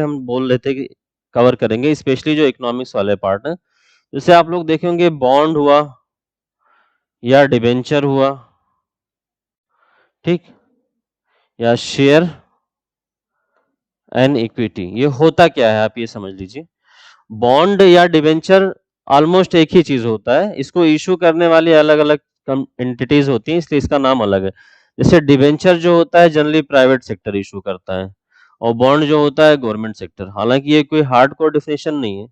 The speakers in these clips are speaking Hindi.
हम बोल रहे थे कि कवर करेंगे, स्पेशली जो इकोनॉमिक्स वाले पार्ट है। जैसे आप लोग देखेंगे बॉन्ड हुआ या डिबेंचर हुआ, ठीक, या शेयर एंड इक्विटी। ये होता क्या है आप ये समझ लीजिए। बॉन्ड या डिबेंचर ऑलमोस्ट एक ही चीज होता है, इसको इशू करने वाली अलग अलग एंटिटीज होती हैं, इसलिए इसका नाम अलग है। जैसे डिबेंचर जो होता है जनरली प्राइवेट सेक्टर इशू करता है, और बॉन्ड जो होता है गवर्नमेंट सेक्टर। हालांकि ये कोई हार्ड कोर डिफिनेशन नहीं है,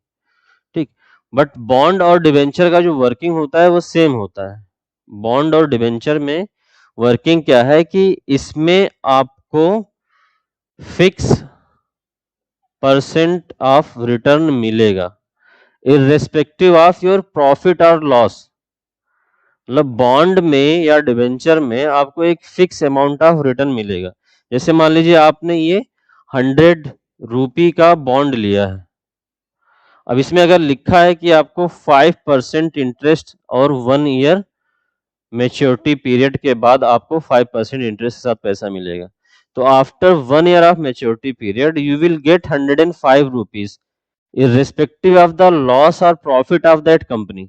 ठीक, बट बॉन्ड और डिबेंचर का जो वर्किंग होता है वो सेम होता है। बॉन्ड और डिबेंचर में वर्किंग क्या है कि इसमें आपको फिक्स परसेंट ऑफ रिटर्न मिलेगा इर्रेस्पेक्टिव ऑफ योर प्रॉफिट और लॉस। मतलब बॉन्ड में या डिबेंचर में आपको एक फिक्स अमाउंट ऑफ रिटर्न मिलेगा। जैसे मान लीजिए आपने ये 100 रुपये का बॉन्ड लिया है, अब इसमें अगर लिखा है कि आपको 5% इंटरेस्ट और 1 ईयर मेच्योरिटी पीरियड के बाद आपको 5% इंटरेस्ट के साथ पैसा मिलेगा, तो after 1 year of maturity period you will get 105 rupees irrespective of the loss और प्रॉफिट ऑफ दैट कंपनी।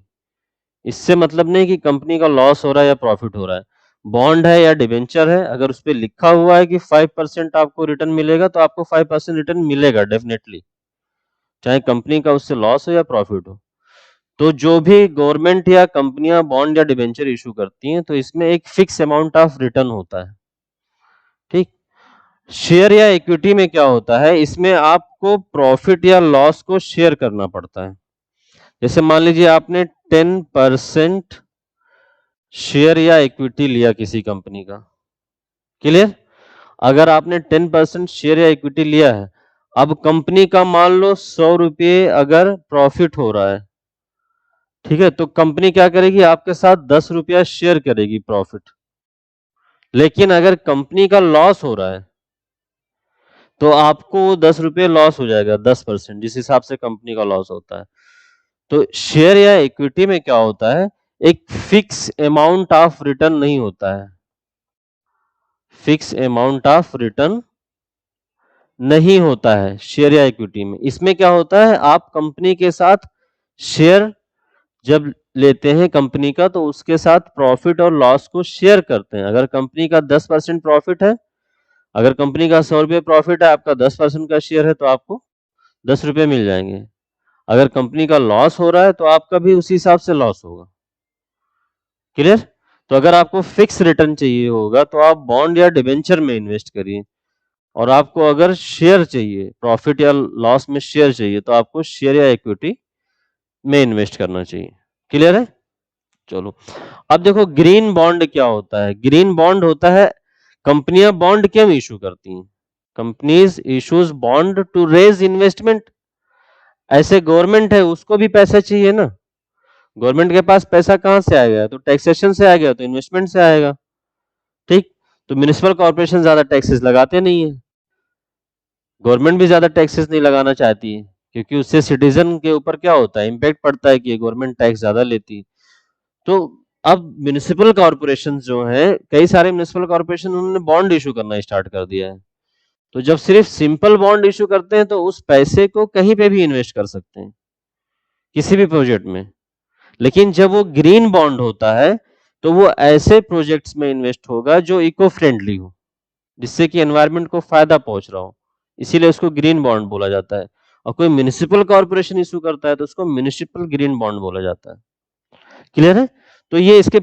इससे मतलब नहीं कि कंपनी का लॉस हो रहा है या प्रॉफिट हो रहा है। बॉन्ड है या डिबेंचर है, अगर उस पर लिखा हुआ है कि 5% आपको रिटर्न मिलेगा तो आपको 5% रिटर्न मिलेगा डेफिनेटली, चाहे कंपनी का उससे लॉस हो या प्रॉफिट हो। तो जो भी गवर्नमेंट या कंपनियां बॉन्ड या डिबेंचर इशू करती हैं तो इसमें एक फिक्स अमाउंट ऑफ रिटर्न होता है, ठीक। शेयर या इक्विटी में क्या होता है, इसमें आपको प्रॉफिट या लॉस को शेयर करना पड़ता है। जैसे मान लीजिए आपने 10% शेयर या इक्विटी लिया किसी कंपनी का, क्लियर। अगर आपने 10% शेयर या इक्विटी लिया है, अब कंपनी का मान लो 100 रुपये अगर प्रॉफिट हो रहा है, ठीक है, तो कंपनी क्या करेगी, आपके साथ 10 रुपया शेयर करेगी प्रॉफिट। लेकिन अगर कंपनी का लॉस हो रहा है तो आपको 10 रुपये लॉस हो जाएगा, 10%, जिस हिसाब से कंपनी का लॉस होता है। तो शेयर या इक्विटी में क्या होता है, एक फिक्स अमाउंट ऑफ रिटर्न नहीं होता है, फिक्स अमाउंट ऑफ रिटर्न नहीं होता है शेयर या इक्विटी में। इसमें क्या होता है, आप कंपनी के साथ शेयर जब लेते हैं कंपनी का तो उसके साथ प्रॉफिट और लॉस को शेयर करते हैं। अगर कंपनी का 10% प्रॉफिट है, अगर कंपनी का 100 रुपये प्रॉफिट है, आपका 10% का शेयर है तो आपको 10 रुपये मिल जाएंगे। अगर कंपनी का लॉस हो रहा है तो आपका भी उसी हिसाब से लॉस होगा, क्लियर। तो अगर आपको फिक्स रिटर्न चाहिए होगा तो आप बॉन्ड या डिबेंचर में इन्वेस्ट करिए, और आपको अगर शेयर चाहिए, प्रॉफिट या लॉस में शेयर चाहिए, तो आपको शेयर या इक्विटी में इन्वेस्ट करना चाहिए, क्लियर है। चलो अब देखो ग्रीन बॉन्ड क्या होता है। ग्रीन बॉन्ड होता है, कंपनियां बॉन्ड क्यों इशू करती हैं, companies issues bond to raise investment. ऐसे गवर्नमेंट है, उसको भी पैसा चाहिए ना, गवर्नमेंट के पास पैसा कहां से आएगा, तो टैक्सेशन से आएगा, तो इन्वेस्टमेंट से आएगा, ठीक। तो म्युनिसिपल कॉर्पोरेशन ज्यादा टैक्सेस लगाते नहीं है, गवर्नमेंट भी ज्यादा टैक्सेस नहीं लगाना चाहती है, क्योंकि उससे सिटीजन के ऊपर क्या होता है, इम्पैक्ट पड़ता है कि गवर्नमेंट टैक्स ज्यादा लेती है। तो अब म्युनिसिपल कॉर्पोरेशन जो है, कई सारे म्युनिसिपल कॉर्पोरेशन उन्होंने बॉन्ड इशू करना स्टार्ट कर दिया है। तो जब सिर्फ सिंपल बॉन्ड इशू करते हैं तो उस पैसे को कहीं पे भी इन्वेस्ट कर सकते हैं, किसी भी प्रोजेक्ट में। लेकिन जब वो ग्रीन बॉन्ड होता है तो वो ऐसे प्रोजेक्ट्स में इन्वेस्ट होगा जो इको फ्रेंडली हो, जिससे कि एनवायरनमेंट को फायदा पहुंच रहा हो, इसीलिए उसको ग्रीन बॉन्ड बोला जाता है। और कोई म्युनिसिपल कॉर्पोरेशन इशू करता है तो उसको म्युनिसिपल ग्रीन बॉन्ड बोला जाता है, क्लियर है। तो ये इसके